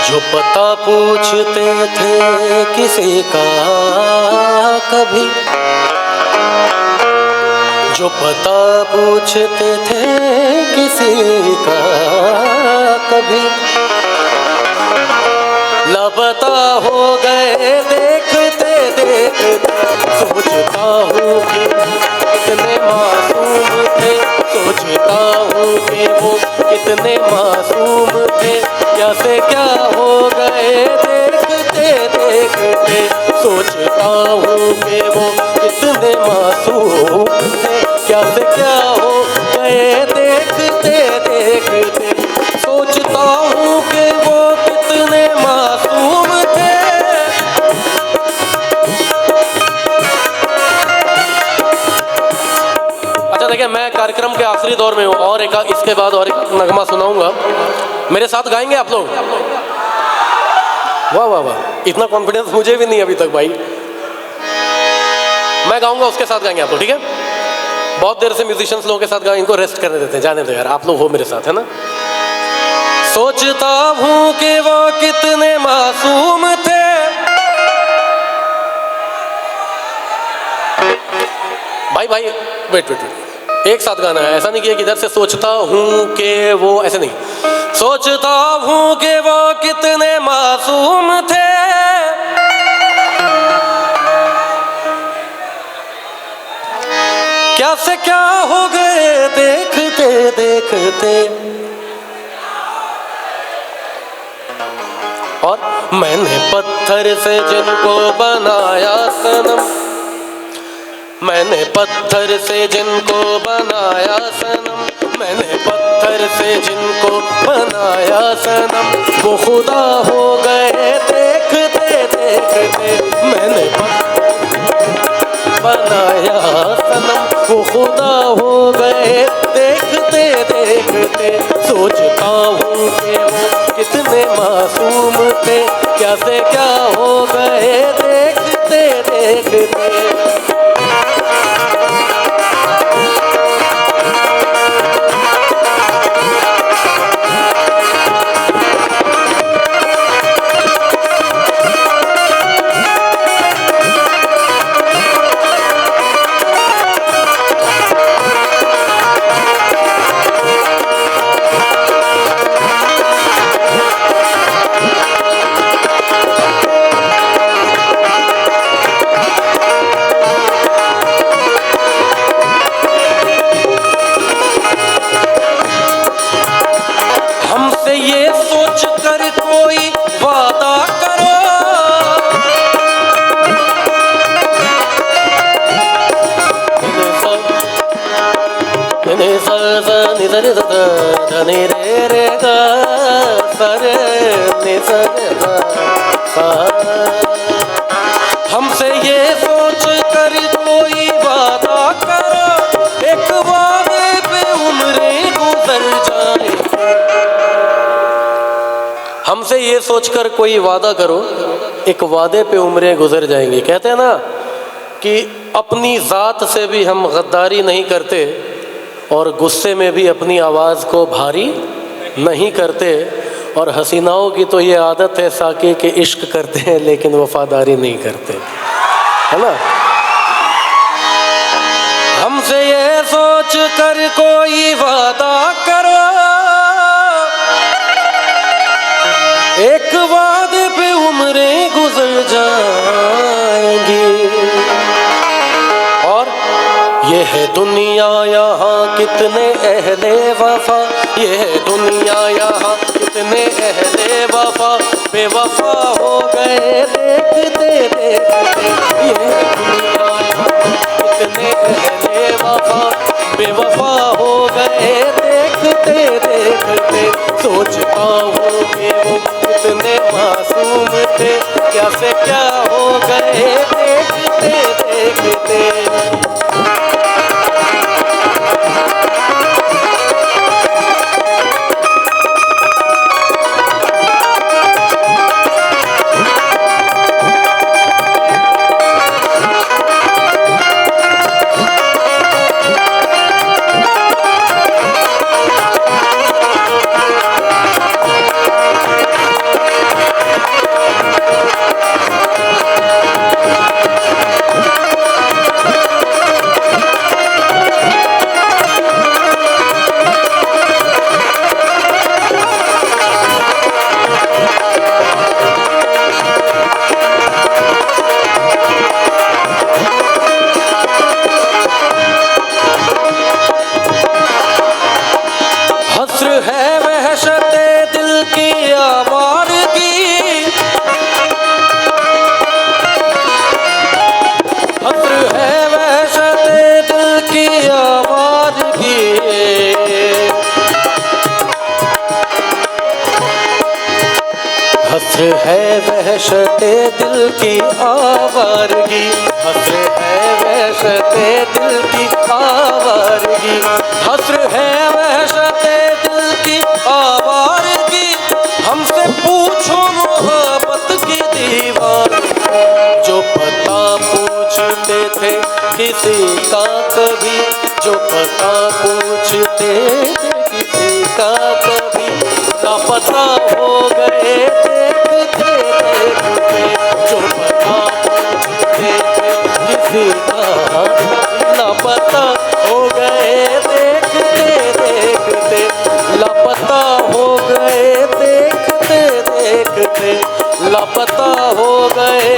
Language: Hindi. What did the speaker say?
जो पता पूछते थे किसी का कभी, जो पता पूछते थे किसी का कभी, लापता हो गए देखते देखते। सोचता हूँ कि कितने मासूम थे, सोचता हूँ कि वो कितने मासूम थे, क्या से क्या हो गए देखते देखते। सोचता हूँ कि वो कितने मासूम थे, क्या से क्या हो गए देखते देखते। सोचता हूँ कि वो कितने मासूम थे। अच्छा देखिए, मैं कार्यक्रम के आखिरी दौर में हूँ और इसके बाद और एक नगमा सुनाऊंगा। मेरे साथ गाएंगे आप लोग? वाह वाह वाह, इतना कॉन्फिडेंस मुझे भी नहीं अभी तक भाई। मैं गाऊंगा, उसके साथ गाएंगे आप लोग, ठीक है? बहुत देर से म्यूजिशियंस लोगों के साथ गाएंगे, इनको रेस्ट करने देते हैं, जाने दो यार, आप लोग हो मेरे साथ, है ना? सोचता हूँ कि वो कितने मासूम थे, भाई भाई वेट वेट वेट, एक साथ गाना है, ऐसा नहीं कि इधर से सोचता हूँ कि वो, ऐसे नहीं। सोचता हूँ कि वो कितने मासूम थे, क्या से क्या हो गए देखते देखते। और मैंने पत्थर से जिनको बनाया सनम, मैंने पत्थर से जिनको बनाया सनम, मैंने पत्थर से जिनको बनाया सनम, वो खुदा हो गए देखते देखते। मैंने बनाया सनम, वो खुदा हो गए देखते देखते। सोचता हूँ कि वो कितने मासूम थे, क्या से क्या हो गए देखते देखते। ये सोच कर कोई वादा करो, हमसे ये सोच कर कोई वादा करो, एक वादे पे उम्रें गुजर जाए। हमसे ये सोचकर कोई वादा करो, एक वादे पे उम्रें गुजर जाएंगी। कहते हैं ना कि अपनी ज़ात से भी हम गद्दारी नहीं करते और गुस्से में भी अपनी आवाज़ को भारी नहीं करते। और हसीनाओं की तो ये आदत है साकी के इश्क करते हैं लेकिन वफादारी नहीं करते, है ना? हमसे ये सोच कर कोई वादा करो, एक वादे पे उम्रें गुजर जाएंगी। और ये है दुनिया यहाँ कितने अहले वफा, ये है दुनिया यहाँ कितने अहले वफा, बेवफा हो गए देखते देखते। ये है दुनिया यहाँ कितने अहले वफा, बेवफा हो गए देखते देखते। सोचता हूँ कि वो कितने मासूम थे, क्या से क्या हो गए देखते देखते। हस्र है वहशते दिल की आवारगी, हस्र है वहशते दिल की आवारगी, हस्र है वहशते दिल की आवारगी, हमसे पूछो मोहब्बत की दीवार। जो पता पूछते थे किसी का कभी, जो पता पूछते थे किसी का कभी, लापता हो गए देखते देखते। जो पता पूछते थे किसी का, लापता हो गए देखते देखते, लापता हो गए देखते देखते, लापता हो गए